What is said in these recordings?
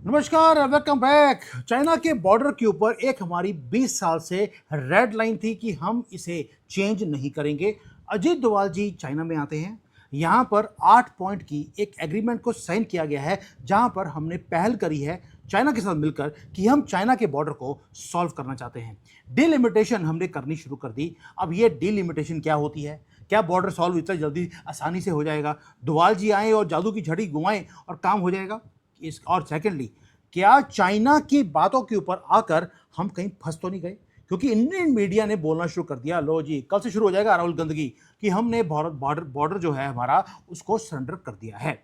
नमस्कार, welcome back. China के border के ऊपर एक हमारी 20 साल से रेड लाइन थी कि हम इसे चेंज नहीं करेंगे। अजीत डोभाल जी चाइना में आते हैं। यहाँ पर 8 पॉइंट की एक एग्रीमेंट को साइन किया गया है, जहाँ पर हमने पहल करी है चाइना के साथ मिलकर कि हम चाइना के बॉर्डर को सॉल्व करना चाहते हैं। डिलिमिटेशन हमने करनी शुरू कर दी। अब ये डिलिमिटेशन क्या होती है? क्या बॉर्डर सॉल्व इतना जल्दी आसानी से हो जाएगा? डोभाल जी आए और जादू की झड़ी घुमाएं और काम हो जाएगा? इस और सेकेंडली, क्या चाइना की बातों के ऊपर आकर हम कहीं फंस तो नहीं गए? क्योंकि इंडियन मीडिया ने बोलना शुरू कर दिया, लो जी कल से शुरू हो जाएगा राहुल गंदगी, कि हमने भारत बॉर्डर जो है हमारा उसको सरेंडर कर दिया है।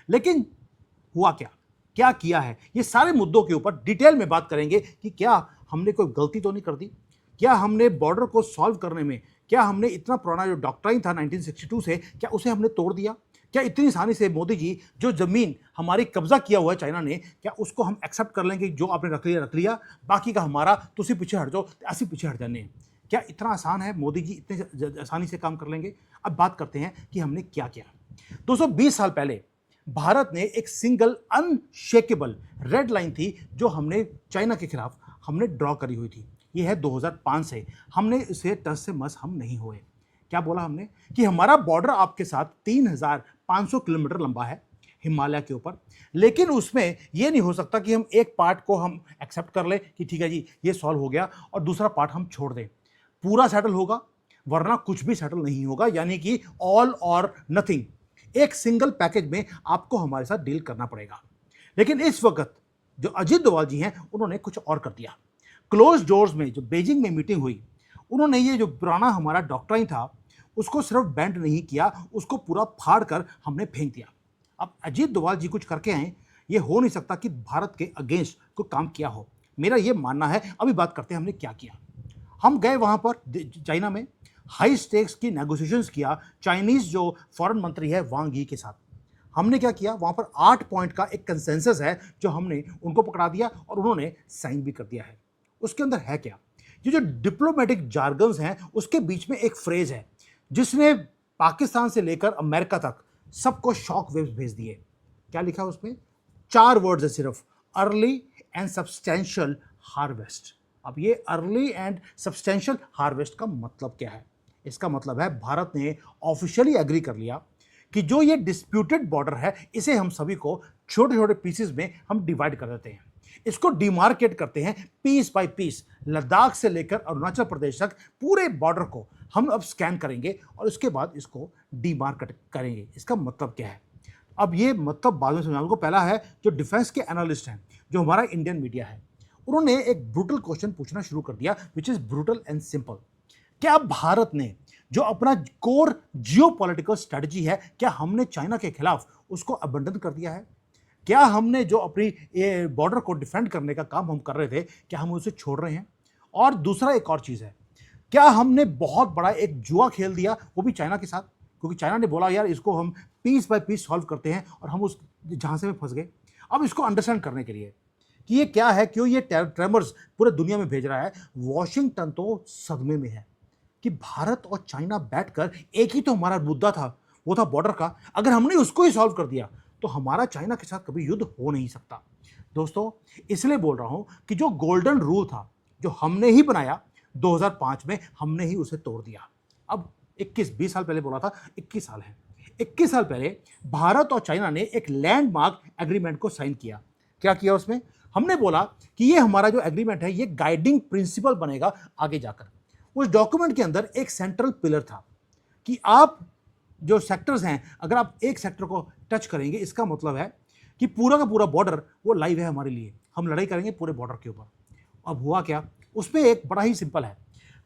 लेकिन हुआ क्या, क्या किया है? ये सारे मुद्दों के ऊपर डिटेल में बात करेंगे कि क्या हमने कोई गलती तो नहीं कर दी, क्या हमने बॉर्डर को सॉल्व करने में, क्या हमने इतना पुराना जो डॉक्ट्राइन था 1962 से, क्या उसे हमने तोड़ दिया? क्या इतनी आसानी से मोदी जी जो जमीन हमारी कब्जा किया हुआ है चाइना ने, क्या उसको हम एक्सेप्ट कर लेंगे? जो आपने रख लिया, बाकी का हमारा, तुसी पीछे हट जाओ, ऐसे पीछे हट जाने हैं। क्या इतना आसान है? मोदी जी इतने आसानी से काम कर लेंगे? अब बात करते हैं कि हमने क्या किया। दोस्तों, 20 साल पहले भारत ने एक सिंगल अनशेकेबल रेड लाइन थी जो हमने चाइना के खिलाफ हमने ड्रॉ करी हुई थी। ये है 2005 से। हमने इसे टस से मस हम नहीं हुए। क्या बोला हमने? कि हमारा बॉर्डर आपके साथ 3500 किलोमीटर लंबा है हिमालय के ऊपर, लेकिन उसमें यह नहीं हो सकता कि हम एक पार्ट को हम एक्सेप्ट कर ले कि ठीक है जी ये सॉल्व हो गया और दूसरा पार्ट हम छोड़ दें। पूरा सेटल होगा, वरना कुछ भी सेटल नहीं होगा, यानी कि ऑल और नथिंग। एक सिंगल पैकेज में आपको हमारे साथ डील करना पड़ेगा। लेकिन इस वक्त जो अजीत डोभाल जी हैं उन्होंने कुछ और कर दिया। क्लोज डोर्स में जो बीजिंग में मीटिंग हुई, उन्होंने ये जो पुराना हमारा डॉक्ट्राइन था उसको सिर्फ बेंड नहीं किया, उसको पूरा फाड़ कर हमने फेंक दिया। अब अजीत डोभाल जी कुछ करके आए, ये हो नहीं सकता कि भारत के अगेंस्ट कोई काम किया हो, मेरा ये मानना है। अभी बात करते हैं हमने क्या किया। हम गए वहां पर चाइना में, हाई स्टेक्स की नेगोशिएशंस किया चाइनीज जो फॉरेन मंत्री है वांग यी के साथ। हमने क्या किया, वहां पर 8 पॉइंट का एक कंसेंसस है जो हमने उनको पकड़ा दिया और उन्होंने साइन भी कर दिया है। उसके अंदर है क्या? ये जो डिप्लोमेटिक जार्गन्स हैं उसके बीच में एक फ्रेज है जिसने पाकिस्तान से लेकर अमेरिका तक सबको शॉक वेव्स भेज दिए। क्या लिखा है उसमें? 4 वर्ड्स है सिर्फ, अर्ली एंड सब्सटेंशियल हार्वेस्ट। अब ये अर्ली एंड सब्सटेंशियल हार्वेस्ट का मतलब क्या है? इसका मतलब है भारत ने ऑफिशियली एग्री कर लिया कि जो ये डिस्प्यूटेड बॉर्डर है इसे हम सभी को छोटे छोटे पीसेस में हम डिवाइड कर देते हैं, इसको डिमार्केट करते हैं पीस बाय पीस। लद्दाख से लेकर अरुणाचल प्रदेश तक पूरे बॉर्डर को हम अब स्कैन करेंगे और उसके बाद इसको डिमार्केट करेंगे। इसका मतलब क्या है? अब ये मतलब बाद में समझाऊंगा। पहला है जो डिफेंस के एनालिस्ट हैं, जो हमारा इंडियन मीडिया है, उन्होंने एक ब्रूटल क्वेश्चन पूछना शुरू कर दिया, which is brutal and simple. क्या भारत ने जो अपना कोर जियोपॉलिटिकल स्ट्रेटजी है, क्या हमने चाइना के खिलाफ उसको अबंडन कर दिया है? क्या हमने जो अपनी बॉर्डर को डिफेंड करने का काम हम कर रहे थे, क्या हम उसे छोड़ रहे हैं? और दूसरा एक और चीज़ है, क्या हमने बहुत बड़ा एक जुआ खेल दिया, वो भी चाइना के साथ? क्योंकि चाइना ने बोला यार इसको हम पीस बाय पीस सॉल्व करते हैं और हम उस झांसे में फंस गए। अब इसको अंडरस्टैंड करने के लिए कि ये क्या है, क्यों ये ट्रेमर्स पूरे दुनिया में भेज रहा है, वॉशिंगटन तो सदमे में है कि भारत और चाइना बैठकर, एक ही तो हमारा मुद्दा था, वो था बॉर्डर का। अगर हमने उसको ही सॉल्व कर दिया तो हमारा चाइना के साथ कभी युद्ध हो नहीं सकता। दोस्तों, इसलिए बोल रहा हूं कि जो गोल्डन रूल था जो हमने ही बनाया 2005 में, हमने ही उसे तोड़ दिया। अब 20 साल पहले बोला था, 21 साल है। 21 साल पहले भारत और चाइना ने एक लैंडमार्क एग्रीमेंट को साइन किया। क्या किया उसमें? हमने बोला कि ये हमारा जो एग्रीमेंट है ये गाइडिंग प्रिंसिपल बनेगा आगे जाकर। उस डॉक्यूमेंट के अंदर एक सेंट्रल पिलर था कि आप जो सेक्टर्स हैं, अगर आप एक सेक्टर को टच करेंगे, इसका मतलब है कि पूरा का पूरा बॉर्डर वो लाइव है हमारे लिए, हम लड़ाई करेंगे पूरे बॉर्डर के ऊपर। अब हुआ क्या? उसमें एक बड़ा ही सिंपल है,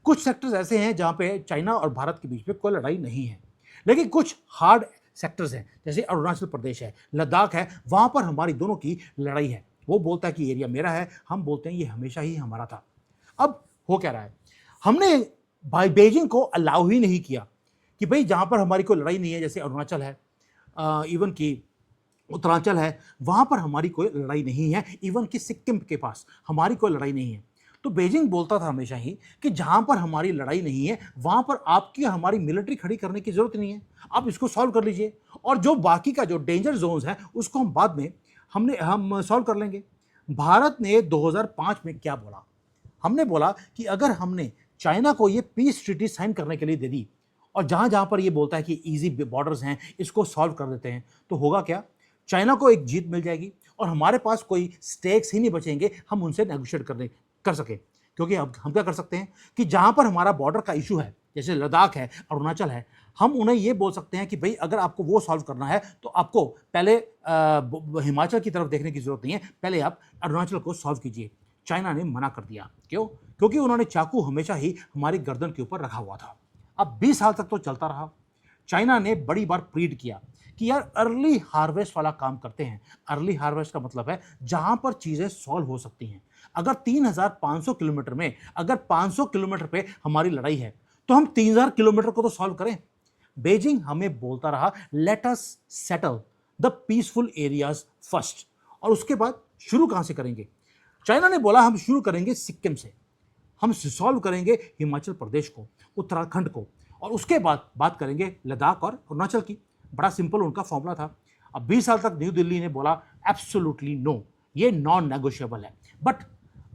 कुछ सेक्टर्स ऐसे हैं जहां पे चाइना और भारत के बीच में कोई लड़ाई नहीं है, लेकिन कुछ हार्ड सेक्टर्स हैं, जैसे अरुणाचल प्रदेश है, लद्दाख है, वहां पर हमारी दोनों की लड़ाई है। वो बोलता है कि एरिया मेरा है, हम बोलते हैं ये हमेशा ही हमारा था। अब हो क्या रहा है? हमने भाई बीजिंग को अलाउ ही नहीं किया कि भाई जहां पर हमारी कोई लड़ाई नहीं है, जैसे अरुणाचल है, इवन की उत्तरांचल है, वहां पर हमारी कोई लड़ाई नहीं है, इवन कि सिक्किम के पास हमारी कोई लड़ाई नहीं है। तो बीजिंग बोलता था हमेशा ही कि जहां पर हमारी लड़ाई नहीं है वहां पर आपकी हमारी मिलिट्री खड़ी करने की जरूरत नहीं है, आप इसको सॉल्व कर लीजिए, और जो बाकी का जो डेंजर जोन्स है उसको हम बाद में हम सॉल्व कर लेंगे। भारत ने 2005 में क्या बोला? हमने बोला कि अगर हमने चाइना को ये पीस ट्रीटी साइन करने के लिए दे दी और जहां जहां पर ये बोलता है कि इजी बॉर्डर्स हैं, इसको सॉल्व कर देते हैं, तो होगा क्या? चाइना को एक जीत मिल जाएगी और हमारे पास कोई स्टेक्स ही नहीं बचेंगे, हम उनसे नेगोशिएट कर सके। क्योंकि अब हम क्या कर सकते हैं कि जहां पर हमारा बॉर्डर का इशू है, जैसे लद्दाख है, अरुणाचल है, हम उन्हें ये बोल सकते हैं कि भाई अगर आपको वो सॉल्व करना है तो आपको पहले हिमाचल की तरफ देखने की जरूरत नहीं है, पहले आप अरुणाचल को सॉल्व कीजिए। चाइना ने मना कर दिया। क्यों? क्योंकि उन्होंने चाकू हमेशा ही हमारी गर्दन के ऊपर रखा हुआ था। अब 20 साल तक तो चलता रहा। चाइना ने बड़ी बार प्लीड किया कि यार अर्ली हार्वेस्ट वाला काम करते हैं। अर्ली हार्वेस्ट का मतलब है जहां पर चीजें सॉल्व हो सकती हैं। अगर 3500 किलोमीटर में अगर 500 किलोमीटर पे हमारी लड़ाई है तो हम 3000 किलोमीटर को तो सॉल्व करें। बेजिंग हमें बोलता रहा let us settle the peaceful areas first, और उसके बाद शुरू कहां से करेंगे? चाइना ने बोला हम शुरू करेंगे सिक्किम से, हम सॉल्व करेंगे हिमाचल प्रदेश को, उत्तराखंड को, और उसके बाद बात करेंगे लद्दाख और अरुणाचल की। बड़ा सिंपल उनका फॉर्मूला था। अब 20 साल तक न्यू दिल्ली ने बोला एब्सोल्युटली नो, ये नॉन नेगोशिएबल है। बट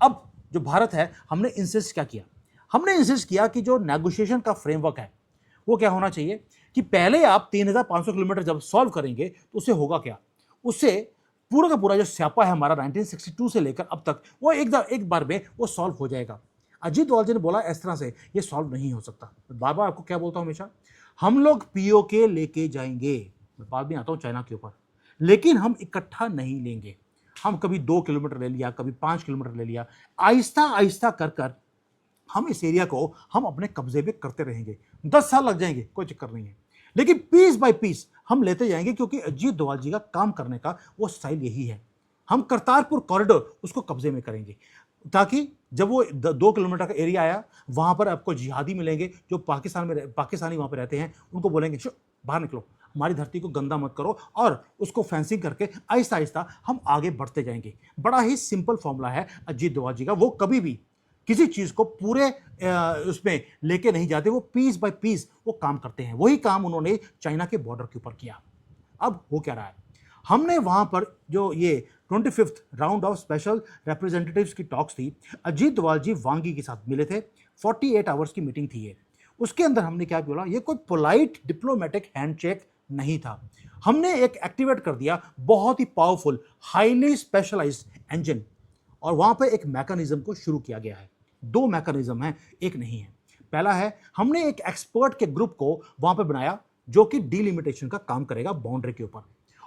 अब जो भारत है, हमने इंसिस्ट क्या किया? हमने इंसिस्ट किया कि जो नेगोशिएशन का फ्रेमवर्क है वो क्या होना चाहिए कि पहले आप 3500 किलोमीटर जब सॉल्व करेंगे तो उससे होगा क्या? उससे पूरा का पूरा जो स्यापा है हमारा 1962 से लेकर अब तक, वो एक बार में वो सॉल्व हो जाएगा। अजीत दोवल जी ने बोला इस तरह से ये सॉल्व नहीं हो सकता। बार बार आपको क्या बोलता हूं हमेशा, हम लोग पीओके लेके जाएंगे, मैं बाद में आता हूं चाइना के ऊपर, लेकिन हम इकट्ठा नहीं लेंगे। हम कभी 2 किलोमीटर ले लिया, कभी 5 किलोमीटर ले लिया, आहिस्ता आहिस्ता कर कर हम इस एरिया को हम अपने कब्जे में करते रहेंगे। 10 साल लग जाएंगे, कोई चक्कर नहीं है, लेकिन पीस बाय पीस हम लेते जाएंगे, क्योंकि अजीत दोवल जी का काम करने का वो स्टाइल यही है। हम करतारपुर कॉरिडोर उसको कब्जे में करेंगे, ताकि जब वो 2 किलोमीटर का एरिया आया, वहां पर आपको जिहादी मिलेंगे जो पाकिस्तानी वहां पर रहते हैं, उनको बोलेंगे बाहर निकलो, हमारी धरती को गंदा मत करो, और उसको फेंसिंग करके आहिस्ता आहिस्ता हम आगे बढ़ते जाएंगे। बड़ा ही सिंपल फॉर्मूला है अजीत दोवल जी का। वो कभी भी किसी चीज को पूरे उसमें लेके नहीं जाते, वो पीस बाय पीस वो काम करते हैं। वही काम उन्होंने चाइना के बॉर्डर के ऊपर किया। अब हो क्या रहा है, हमने वहां पर जो ये 25th round of special representatives की टॉक्स थी, अजीत दोवल जी वांगी के साथ मिले थे, 48 आवर्स की मीटिंग थी ये। उसके अंदर हमने क्या बोला, ये कोई पोलाइट डिप्लोमेटिक हैंडशेक नहीं था। हमने एक एक्टिवेट कर दिया बहुत ही पावरफुल हाईली स्पेशलाइज्ड इंजन, और वहां पर एक मैकेनिज्म को शुरू किया गया है। 2 मैकेनिज्म है, एक नहीं है। पहला है, हमने एक एक्सपर्ट के ग्रुप को वहां पर बनाया जो कि डिलिमिटेशन का काम करेगा बाउंड्री के ऊपर,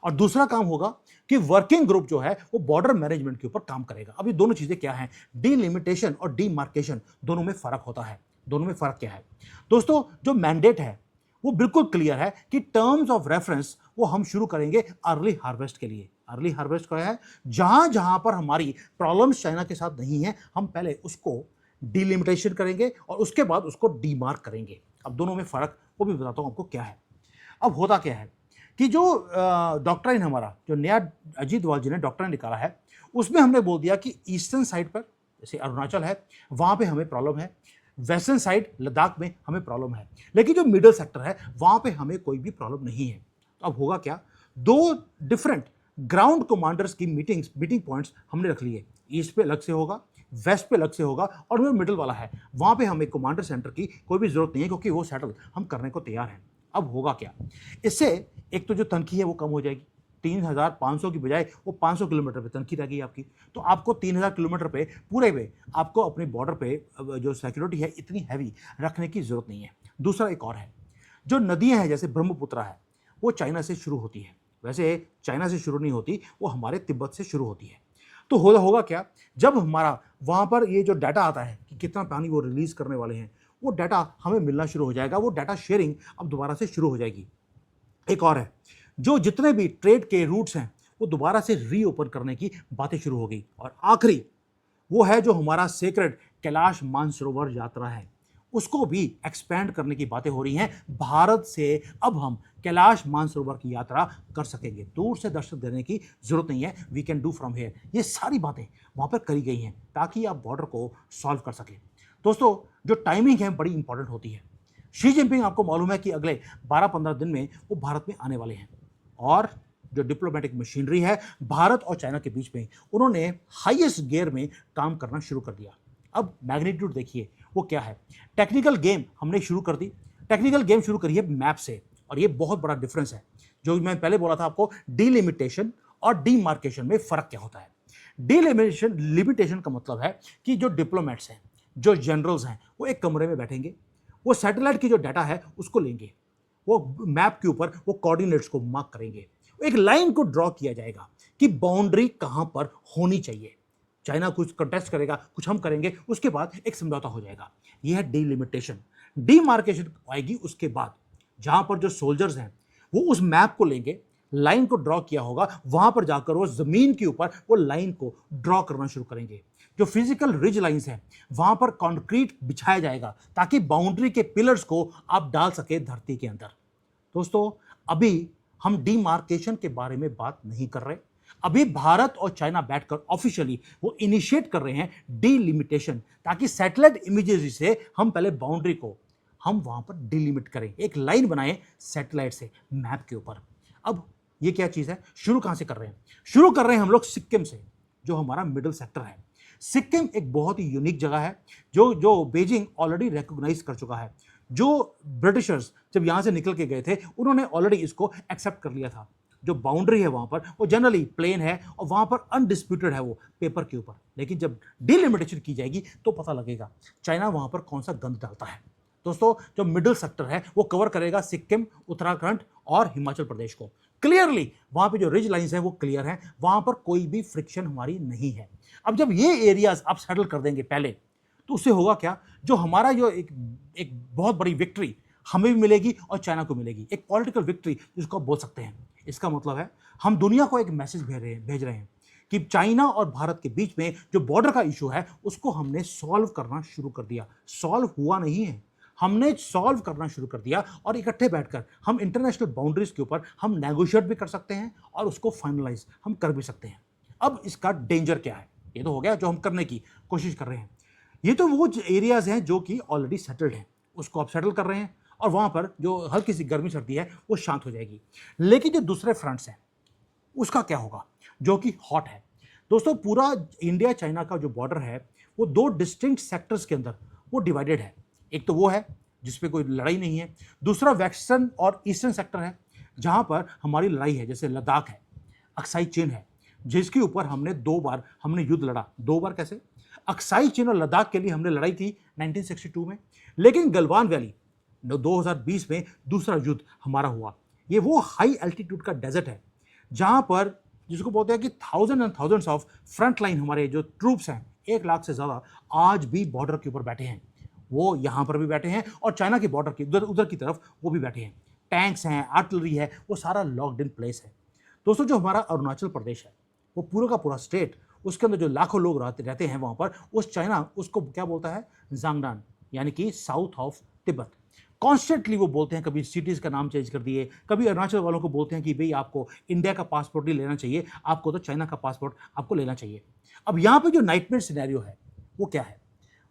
और दूसरा काम होगा कि वर्किंग ग्रुप जो है वो बॉर्डर मैनेजमेंट के ऊपर काम करेगा। अब ये दोनों चीजें क्या हैं? डिलिमिटेशन और डीमार्केशन, दोनों में फर्क होता है। दोनों में फर्क क्या है दोस्तों? जो मैंडेट है वो बिल्कुल क्लियर है कि टर्म्स ऑफ रेफरेंस वो हम शुरू करेंगे अर्ली हार्वेस्ट के लिए। अर्ली हार्वेस्ट क्या है? जहां जहां पर हमारी प्रॉब्लम्स चाइना के साथ नहीं है, हम पहले उसको डिलिमिटेशन करेंगे और उसके बाद उसको डीमार्क करेंगे। अब दोनों में फर्क वो भी बताता हूं आपको क्या है। अब होता क्या है कि जो डॉक्ट्राइन हमारा जो नया अजीत दोवल जी ने डॉक्ट्राइन निकाला है, उसमें हमने बोल दिया कि ईस्टर्न साइड पर जैसे अरुणाचल है वहां पे हमें प्रॉब्लम है, वेस्टर्न साइड लद्दाख में हमें प्रॉब्लम है, लेकिन जो मिडल सेक्टर है वहां पे हमें कोई भी प्रॉब्लम नहीं है। तो अब होगा क्या? 2 डिफरेंट ग्राउंड कमांडर्स की मीटिंग पॉइंट्स हमने रख लिए। ईस्ट पे अलग से होगा, वेस्ट पे अलग से होगा, और जो मिडल वाला है वहां पे हमें कमांडर सेंटर की कोई भी जरूरत नहीं है, क्योंकि वो सेटल हम करने को तैयार हैं। अब होगा क्या? इससे एक तो जो तनख्वाह है वो कम हो जाएगी। 3500 की बजाय वो 500 किलोमीटर पे तनख्वाह रहेगी आपकी, तो आपको 3000 किलोमीटर पे पूरे पे आपको अपने बॉर्डर पे जो सिक्योरिटी है इतनी हैवी रखने की जरूरत नहीं है। दूसरा एक और है, जो नदियां हैं जैसे ब्रह्मपुत्र है, वो चाइना से शुरू होती है। वैसे चाइना से शुरू नहीं होती, वो हमारे तिब्बत से शुरू होती है। तो होगा क्या? जब हमारा वहां पर ये जो डाटा आता है कि कितना पानी वो रिलीज करने वाले हैं, वो डाटा हमें मिलना शुरू हो जाएगा। वो डाटा शेयरिंग अब दोबारा से शुरू हो जाएगी। एक और है, जो जितने भी ट्रेड के रूट्स हैं वो दोबारा से रीओपन करने की बातें शुरू हो गई। और आखिरी वो है जो हमारा सेक्रेड कैलाश मानसरोवर यात्रा है, उसको भी एक्सपेंड करने की बातें हो रही हैं। भारत से अब हम कैलाश मानसरोवर की यात्रा कर सकेंगे, दूर से दर्शन देने की जरूरत नहीं है, we can do from here. ये सारी बातें वहां पर करी गई हैं ताकि आप बॉर्डर को सॉल्व कर सकें। दोस्तों, जो टाइमिंग है बड़ी इंपॉर्टेंट होती है। शी जिनपिंग आपको मालूम है कि अगले 12-15 दिन में वो भारत में आने वाले हैं, और जो डिप्लोमेटिक मशीनरी है भारत और चाइना के बीच में, उन्होंने हाईएस्ट गियर में काम करना शुरू कर दिया। अब मैग्नीट्यूड देखिए वो क्या है। टेक्निकल गेम हमने शुरू कर दी, टेक्निकल गेम शुरू करी है मैप से, और ये बहुत बड़ा डिफरेंस है। जो मैं पहले बोला था आपको, डिलिमिटेशन और डीमार्केशन में फर्क क्या होता है। लिमिटेशन का मतलब है कि जो डिप्लोमेट्स हैं, जो जनरल्स हैं, वो एक कमरे में बैठेंगे, वो सैटेलाइट की जो डाटा है उसको लेंगे, वो मैप के ऊपर वो कोऑर्डिनेट्स को मार्क करेंगे, एक लाइन को ड्रॉ किया जाएगा कि बाउंड्री कहां पर होनी चाहिए। चाइना कुछ कंटेस्ट करेगा, कुछ हम करेंगे, उसके बाद एक समझौता हो जाएगा। यह है डिलिमिटेशन। डीमार्केशन आएगी उसके बाद, जहां पर जो सोल्जर्स हैं वो उस मैप को लेंगे, लाइन को ड्रॉ किया होगा, वहां पर जाकर वो जमीन के ऊपर वो लाइन को ड्रॉ करना शुरू करेंगे। जो फिजिकल रिज लाइंस हैं वहां पर कंक्रीट बिछाया जाएगा ताकि बाउंड्री के पिलर्स को आप डाल सके धरती के अंदर। दोस्तों, अभी हम डीमार्केशन के बारे में बात नहीं कर रहे। अभी भारत और चाइना बैठकर ऑफिशियली वो इनिशिएट कर रहे हैं डीलिमिटेशन, ताकि सैटेलाइट इमेजेस से हम पहले बाउंड्री को हम वहां पर डिलिमिट करें, एक लाइन बनाएं सैटेलाइट से मैप के ऊपर। अब ये क्या चीज है, शुरू कहां से कर रहे हैं? शुरू कर रहे हैं हम लोग सिक्किम से, जो हमारा मिडिल सेक्टर है। सिक्किम एक बहुत ही यूनिक जगह है, जो बीजिंग ऑलरेडी रिकॉग्नाइज कर चुका है। जो ब्रिटिशर्स जब यहां से निकल के गए थे, उन्होंने ऑलरेडी इसको एक्सेप्ट कर लिया था। जो बाउंड्री है वहां पर वो जनरली प्लेन है और वहां पर अनडिस्प्यूटेड है वो पेपर के ऊपर। लेकिन जब डिलिमिटेशन की जाएगी तो पता लगेगा चाइना वहां पर कौन सा गंद डालता है। दोस्तों, जो मिडिल सेक्टर है वो कवर करेगा सिक्किम, उत्तराखंड और हिमाचल प्रदेश को। क्लियरली वहां पे जो रिज लाइंस हैं वो क्लियर हैं, वहां पर कोई भी फ्रिक्शन हमारी नहीं है। अब जब ये एरियाज आप सेटल कर देंगे पहले, तो उससे होगा क्या, जो हमारा जो एक बहुत बड़ी विक्ट्री हमें भी मिलेगी और चाइना को मिलेगी, एक पॉलिटिकल विक्ट्री जिसको आप बोल सकते हैं। इसका मतलब है हम दुनिया को एक मैसेज भेज रहे हैं कि चाइना और भारत के बीच में जो बॉर्डर का इशू है उसको हमने सॉल्व करना शुरू कर दिया। सॉल्व हुआ नहीं है, हमने सॉल्व करना शुरू कर दिया, और इकट्ठे बैठकर हम इंटरनेशनल बाउंड्रीज के ऊपर हम नेगोशिएट भी कर सकते हैं और उसको फाइनलाइज हम कर भी सकते हैं। अब इसका डेंजर क्या है? ये तो हो गया जो हम करने की कोशिश कर रहे हैं। ये तो वो एरियाज हैं जो कि ऑलरेडी सेटल्ड हैं, उसको आप सेटल कर रहे हैं और वहां पर जो हल्की सी गर्मी सर्दी है वो शांत हो जाएगी। लेकिन जो दूसरे फ्रंट्स हैं उसका क्या होगा, जो कि हॉट है। दोस्तों, पूरा इंडिया चाइना का जो बॉर्डर है वो दो डिस्टिंक्ट सेक्टर्स के अंदर वो डिवाइडेड है। एक तो वो है जिसपे कोई लड़ाई नहीं है, दूसरा वेस्टर्न और ईस्टर्न सेक्टर है जहां पर हमारी लड़ाई है, जैसे लद्दाख है, अक्साई चीन है, जिसके ऊपर हमने 2 बार हमने युद्ध लड़ा। 2 बार कैसे? अक्साई चीन और लद्दाख के लिए हमने लड़ाई की 1962 में, लेकिन गलवान वैली 2020 में दूसरा युद्ध हमारा हुआ। ये वो हाई एल्टीट्यूड का डेजर्ट है जहां पर, जिसको बोलते हैं कि thousand and thousands of front line हमारे जो ट्रूप्स हैं, 1 लाख से ज़्यादा आज भी बॉर्डर के ऊपर बैठे हैं। वो यहाँ पर भी बैठे हैं और चाइना के बॉर्डर की उधर की तरफ वो भी बैठे हैं। टैंक्स हैं, आर्टिलरी है, वो सारा लॉक्ड इन प्लेस है। दोस्तों, जो हमारा अरुणाचल प्रदेश है वो पूरा का पूरा स्टेट, उसके अंदर जो लाखों लोग रहते हैं वहाँ पर, उस चाइना उसको क्या बोलता है? जांगडान, यानी कि साउथ ऑफ तिब्बत। कॉन्स्टेंटली वो बोलते हैं, कभी सिटीज़ का नाम चेंज कर दिए, कभी अरुणाचल वालों को बोलते हैं कि भाई आपको इंडिया का पासपोर्ट नहीं लेना चाहिए, आपको तो चाइना का पासपोर्ट आपको लेना चाहिए। अब यहाँ पे जो नाइटमेयर सिनेरियो है वो क्या है,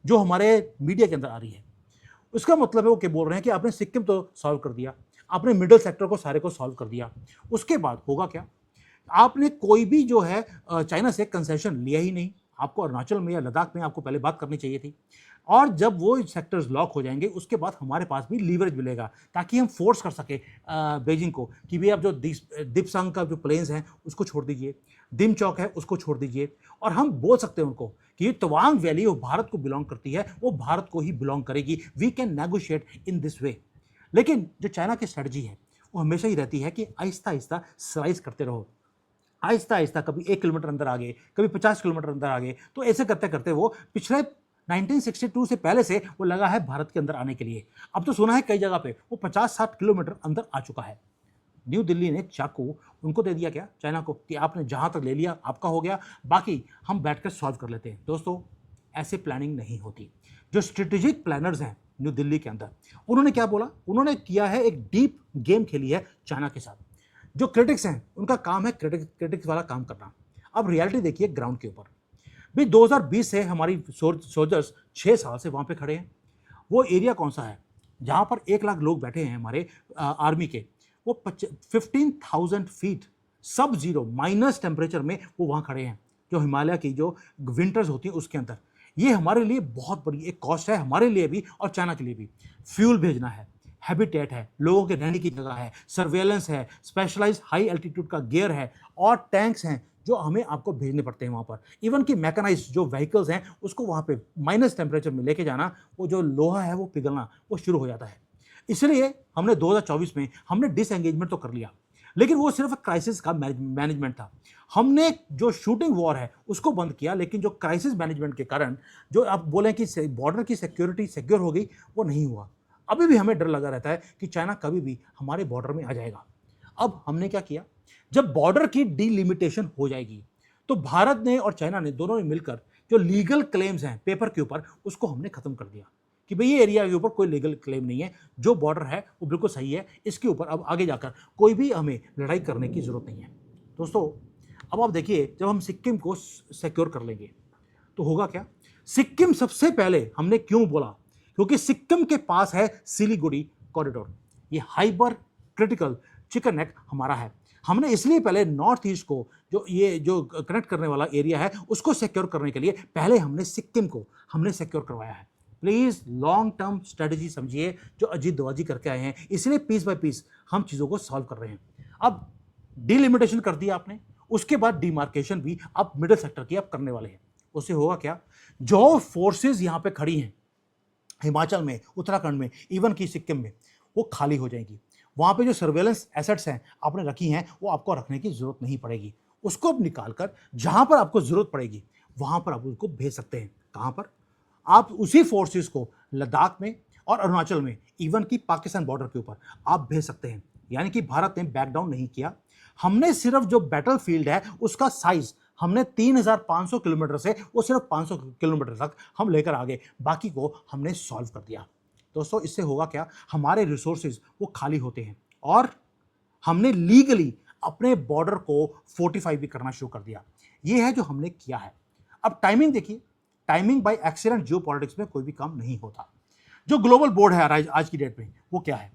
जो हमारे मीडिया के अंदर आ रही है, उसका मतलब है वो क्या बोल रहे हैं कि आपने सिक्किम तो सॉल्व कर दिया, आपने मिडिल सेक्टर को सारे को सॉल्व कर दिया, उसके बाद होगा क्या? आपने कोई भी जो है चाइना से कंसेशन लिया ही नहीं। आपको अरुणाचल में या लद्दाख में आपको पहले बात करनी चाहिए थी, और जब वो सेक्टर्स लॉक हो जाएंगे उसके बाद हमारे पास भी लीवरेज मिलेगा, ताकि हम फोर्स कर सके बीजिंग को कि भाई आप जो दिपसंग का जो प्लेन्स हैं उसको छोड़ दीजिए, दिमचौक है उसको छोड़ दीजिए, और हम बोल सकते हैं उनको कि ये तवांग वैली वो भारत को बिलोंग करती है, वो भारत को ही बिलोंग करेगी। We can negotiate in this way. लेकिन जो चाइना की स्ट्रेटजी है वो हमेशा ही रहती है कि आहिस्ता आहिस्ता स्लाइस करते रहो, आहिस्ता आहिस्ता, कभी 1 किलोमीटर अंदर आगे, कभी 50 किलोमीटर अंदर आगे। तो ऐसे करते करते वो पिछले 1962 से पहले से वो लगा है भारत के अंदर आने के लिए। अब तो सुना है कई जगह पे वो 50-60 किलोमीटर अंदर आ चुका है। न्यू दिल्ली ने चाकू उनको दे दिया क्या, चाइना को, कि आपने जहां तक ले लिया आपका हो गया, बाकी हम बैठकर सॉल्व कर लेते हैं। दोस्तों, ऐसे प्लानिंग नहीं होती। जो स्ट्रेटेजिक प्लानर्स हैं न्यू दिल्ली के अंदर, उन्होंने क्या बोला? उन्होंने किया है एक डीप गेम खेली है चाइना के साथ। जो क्रिटिक्स हैं उनका काम है क्रिटिक्स वाला काम करना। अब रियलिटी देखिए ग्राउंड के ऊपर भी। 2020 से हमारी सोल्जर्स 6 साल से वहाँ पे खड़े हैं। वो एरिया कौन सा है जहाँ पर 1 लाख लोग बैठे हैं हमारे आर्मी के? वो 15,000 फीट सब जीरो माइनस टेम्परेचर में वो वहाँ खड़े हैं, जो हिमालय की जो विंटर्स होती हैं उसके अंदर। ये हमारे लिए बहुत बड़ी एक कॉस्ट है, हमारे लिए भी और चाइना के लिए भी। फ्यूल भेजना है, हैबिटेट है, लोगों के रहने की जगह है, सर्वेलेंस है, स्पेशलाइज्ड हाई एल्टीट्यूड का गियर है और टैंक्स हैं जो हमें आपको भेजने पड़ते हैं वहाँ पर। इवन कि मैकेनाइज्ड जो व्हीकल्स हैं उसको वहाँ पे माइनस टेम्परेचर में लेके जाना, वो जो लोहा है वो पिघलना वो शुरू हो जाता है। इसलिए हमने 2024 में हमने डिसएंगेजमेंट तो कर लिया, लेकिन वो सिर्फ क्राइसिस का मैनेजमेंट था। हमने जो शूटिंग वॉर है उसको बंद किया, लेकिन जो क्राइसिस मैनेजमेंट के कारण जो आप बोलें कि बॉर्डर की सिक्योरिटी सिक्योर हो गई, वो नहीं हुआ। अभी भी हमें डर लगा रहता है कि चाइना कभी भी हमारे बॉर्डर में आ जाएगा। अब हमने क्या किया, जब बॉर्डर की डीलिमिटेशन हो जाएगी तो भारत ने और चाइना ने दोनों ने मिलकर जो लीगल क्लेम्स हैं पेपर के ऊपर उसको हमने खत्म कर दिया कि भाई ये एरिया के ऊपर कोई लीगल क्लेम नहीं है, जो बॉर्डर है वो बिल्कुल सही है, इसके ऊपर अब आगे जाकर कोई भी हमें लड़ाई करने की जरूरत नहीं है। दोस्तों, अब आप देखिए, जब हम सिक्किम को सिक्योर कर लेंगे तो होगा क्या। सिक्किम सबसे पहले हमने क्यों बोला, क्योंकि सिक्किम के पास है सिलीगुड़ी कॉरिडोर, ये हाइपर क्रिटिकल चिकन नेक हमारा है। हमने इसलिए पहले नॉर्थ ईस्ट को जो कनेक्ट करने वाला एरिया है उसको सिक्योर करने के लिए पहले हमने सिक्किम को हमने सिक्योर करवाया है। प्लीज लॉन्ग टर्म स्ट्रेटेजी समझिए जो अजीत दोवाल जी करके आए हैं, इसलिए पीस बाय पीस हम चीजों को सॉल्व कर रहे हैं। अब डिलिमिटेशन कर दिया आपने, उसके बाद डिमार्केशन भी आप मिडिल सेक्टर की आप करने वाले हैं। उससे होगा क्या, जो फोर्सेस यहां पे खड़ी हैं हिमाचल में, उत्तराखंड में, इवन की सिक्किम में, वो खाली हो जाएंगी। वहां पे जो सर्वेलेंस एसेट्स हैं आपने रखी हैं वो आपको रखने की जरूरत नहीं पड़ेगी। उसको अब निकालकर जहां पर आपको जरूरत पड़ेगी वहां पर आप उसको भेज सकते हैं। कहां पर, आप उसी फोर्सेस को लद्दाख में और अरुणाचल में, इवन की पाकिस्तान बॉर्डर के ऊपर आप भेज सकते हैं। यानी कि भारत ने बैक डाउन नहीं किया। हमने सिर्फ जो बैटल फील्ड है उसका साइज हमने 3500 किलोमीटर से वो सिर्फ 500 किलोमीटर तक हम लेकर आ गए, बाकी को हमने सॉल्व कर दिया। दोस्तों, इससे होगा क्या, हमारे रिसोर्सेज वो खाली होते हैं और हमने लीगली अपने बॉर्डर को फोर्टिफाई भी करना शुरू कर दिया। ये है जो हमने किया है। अब टाइमिंग देखिए, टाइमिंग बाय एक्सीलेंट जियोपॉलिटिक्स में कोई भी काम नहीं होता। जो ग्लोबल बोर्ड है आज की डेट में वो क्या है,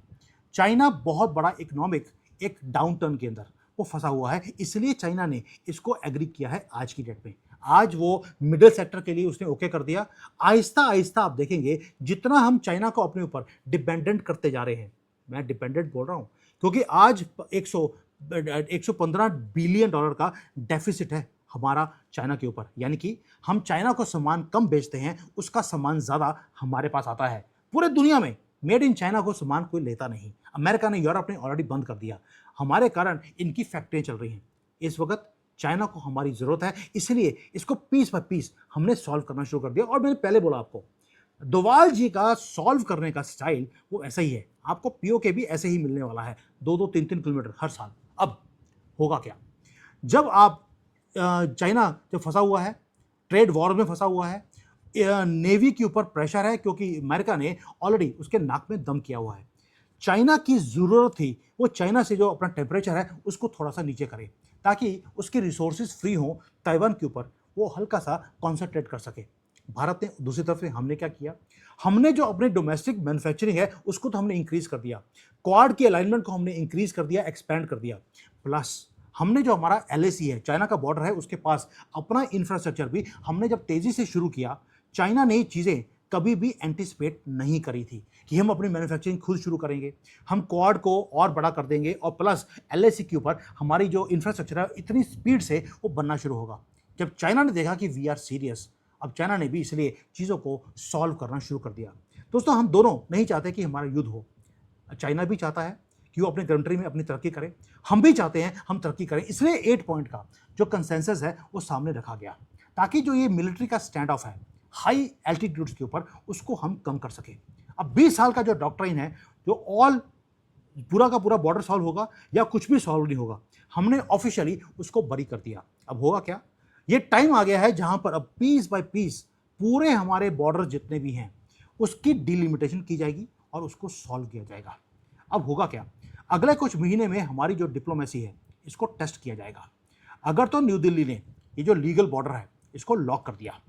चाइना बहुत बड़ा इकोनॉमिक एक डाउन टर्न के अंदर वो फंसा हुआ है, इसलिए चाइना ने इसको एग्री किया है आज की डेट में। आज वो मिडिल सेक्टर के लिए उसने ओके कर दिया। आहिस्ता आहिस्ता आप देखेंगे जितना हम चाइना को अपने ऊपर डिपेंडेंट करते जा रहे हैं, मैं डिपेंडेंट बोल रहा हूं क्योंकि आज 115 बिलियन डॉलर का डेफिसिट है हमारा चाइना के ऊपर। यानी कि हम चाइना को सामान कम बेचते हैं, उसका सामान ज़्यादा हमारे पास आता है। पूरे दुनिया में मेड इन चाइना को सामान कोई लेता नहीं। अमेरिका ने, यूरोप ने ऑलरेडी बंद कर दिया। हमारे कारण इनकी फैक्ट्रियाँ चल रही हैं। इस वक्त चाइना को हमारी ज़रूरत है, इसलिए इसको पीस बाय पीस हमने सॉल्व करना शुरू कर दिया। और मैंने पहले बोला आपको, डोवाल जी का सॉल्व करने का स्टाइल वो ऐसा ही है। आपको पीओके भी ऐसे ही मिलने वाला है, 2-3 किलोमीटर हर साल। अब होगा क्या, जब आप चाइना जब फंसा हुआ है, ट्रेड वॉर में फंसा हुआ है, नेवी के ऊपर प्रेशर है क्योंकि अमेरिका ने ऑलरेडी उसके नाक में दम किया हुआ है। चाइना की ज़रूरत थी वो चाइना से जो अपना टेम्परेचर है उसको थोड़ा सा नीचे करे ताकि उसके रिसोर्सेज फ्री हों, ताइवान के ऊपर वो हल्का सा कॉन्सेंट्रेट कर सके। भारत ने दूसरी तरफ से हमने क्या किया, हमने जो अपने डोमेस्टिक मैन्युफैक्चरिंग है उसको तो हमने इंक्रीज कर दिया, क्वाड की अलाइनमेंट को हमने इंक्रीज कर दिया, एक्सपैंड कर दिया। प्लस हमने जो हमारा एलएसी है, चाइना का बॉर्डर है, उसके पास अपना इंफ्रास्ट्रक्चर भी हमने जब तेजी से शुरू किया। चाइना ने ये चीज़ें कभी भी एंटिसिपेट नहीं करी थी कि हम अपनी मैन्युफैक्चरिंग खुद शुरू करेंगे, हम क्वाड को और बड़ा कर देंगे और प्लस एलएसी के ऊपर हमारी जो इंफ्रास्ट्रक्चर है इतनी स्पीड से वो बनना शुरू होगा। जब चाइना ने देखा कि वी आर सीरियस, अब चाइना ने भी इसलिए चीज़ों को सॉल्व करना शुरू कर दिया। दोस्तों, हम दोनों नहीं चाहते कि हमारा युद्ध हो। चाइना भी चाहता है कि वो अपनी कंट्री में अपनी तरक्की करे, हम भी चाहते हैं हम तरक्की करें। इसलिए 8 पॉइंट का जो कंसेंसस है वो सामने रखा गया ताकि जो ये मिलिट्री का स्टैंड ऑफ है हाई एल्टीट्यूड्स के ऊपर उसको हम कम कर सकें। अब 20 साल का जो डॉक्ट्राइन है, जो ऑल पूरा का पूरा बॉर्डर सॉल्व होगा या कुछ भी सॉल्व नहीं होगा, हमने ऑफिशियली उसको बरी कर दिया। अब होगा क्या, ये टाइम आ गया है जहां पर अब पीस बाय पीस पूरे हमारे बॉर्डर जितने भी हैं उसकी डिलिमिटेशन की जाएगी और उसको सॉल्व किया जाएगा। अब होगा क्या, अगले कुछ महीने में हमारी जो डिप्लोमेसी है इसको टेस्ट किया जाएगा। अगर तो न्यू दिल्ली ने ये जो लीगल बॉर्डर है इसको लॉक कर दिया,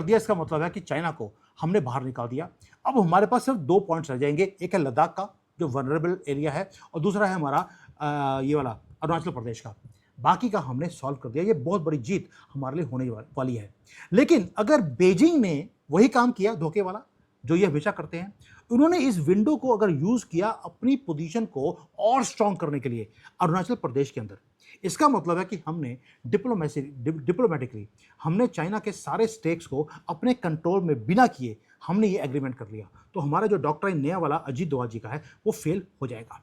इसका मतलब है कि चाइना को हमने बाहर निकाल दिया। अब हमारे पास सिर्फ 2 पॉइंट्स रह जाएंगे, एक है लद्दाख का जो वनरेबल एरिया है और दूसरा है हमारा ये वाला अरुणाचल प्रदेश का, बाकी का हमने सॉल्व कर दिया। ये बहुत बड़ी जीत हमारे लिए होने वाली है। लेकिन अगर बीजिंग ने वही काम किया धोखे वाला जो ये हमेशा करते हैं, उन्होंने इस विंडो को अगर यूज किया अपनी पोजीशन को और स्ट्रांग करने के लिए अरुणाचल प्रदेश के अंदर, इसका मतलब है कि हमने डिप्लोमेटिकली हमने चाइना के सारे स्टेक्स को अपने कंट्रोल में बिना किए हमने ये एग्रीमेंट कर लिया। तो हमारा जो डॉक्ट्राइन नया वाला अजीत डोभाल जी का है वो फेल हो जाएगा।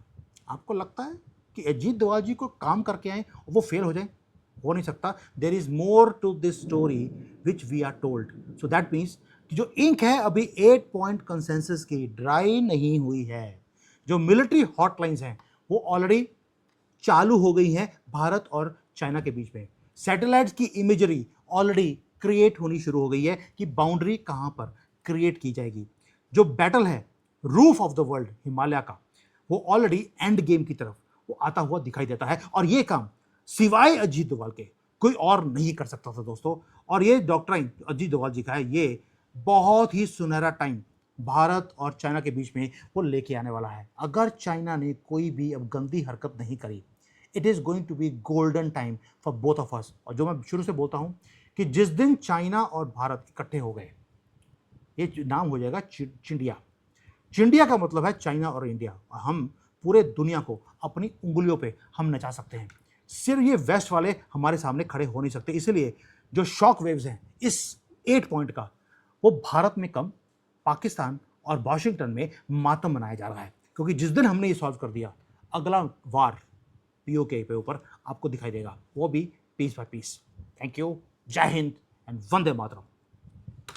आपको लगता है कि अजीत डोभाल जी को काम करके आए वो फेल हो जाए? हो नहीं सकता। There is more to this story which we are told. So that means जो इंक है अभी 8 पॉइंट कंसेंसस की ड्राई नहीं हुई है। जो मिलिट्री हॉटलाइंस हैं वो ऑलरेडी चालू हो गई हैं भारत और चाइना के बीच में। सैटेलाइट्स की इमेजरी ऑलरेडी क्रिएट होनी शुरू हो गई है कि बाउंड्री कहां पर क्रिएट की जाएगी। जो बैटल है roof of the world Himalaya का, वो ऑलरेडी एंड गेम की तरफ वो आता हुआ दिखाई देता है। और ये काम सिवाय अजीत डोभाल के कोई और नहीं कर सकता था दोस्तों। और ये डॉक्ट्राइन अजीत डोभाल जी का है, ये बहुत ही सुनहरा टाइम भारत और चाइना के बीच में वो लेके आने वाला है। अगर चाइना ने कोई भी अब गंदी हरकत नहीं करी, it is going to be golden time for both of us. और जो मैं शुरू से बोलता हूं कि जिस दिन चाइना और भारत इकट्ठे हो गए, ये नाम हो जाएगा चिंडिया। चिंडिया का मतलब है चाइना और इंडिया। हम पूरे दुनिया को अपनी उंगलियों पे हम नचा सकते हैं। सिर्फ ये वेस्ट वाले हमारे सामने खड़े हो नहीं सकते। इसलिए जो शॉक वेव्स हैं इस 8 पॉइंट का, वो भारत में कम, पाकिस्तान और वॉशिंगटन में मातम मनाया जा रहा है। क्योंकि जिस दिन हमने ये सॉल्व कर दिया, अगला वार पीओके पे ऊपर आपको दिखाई देगा, वो भी piece by piece. Thank you, जय हिंद एंड वंदे मातरम।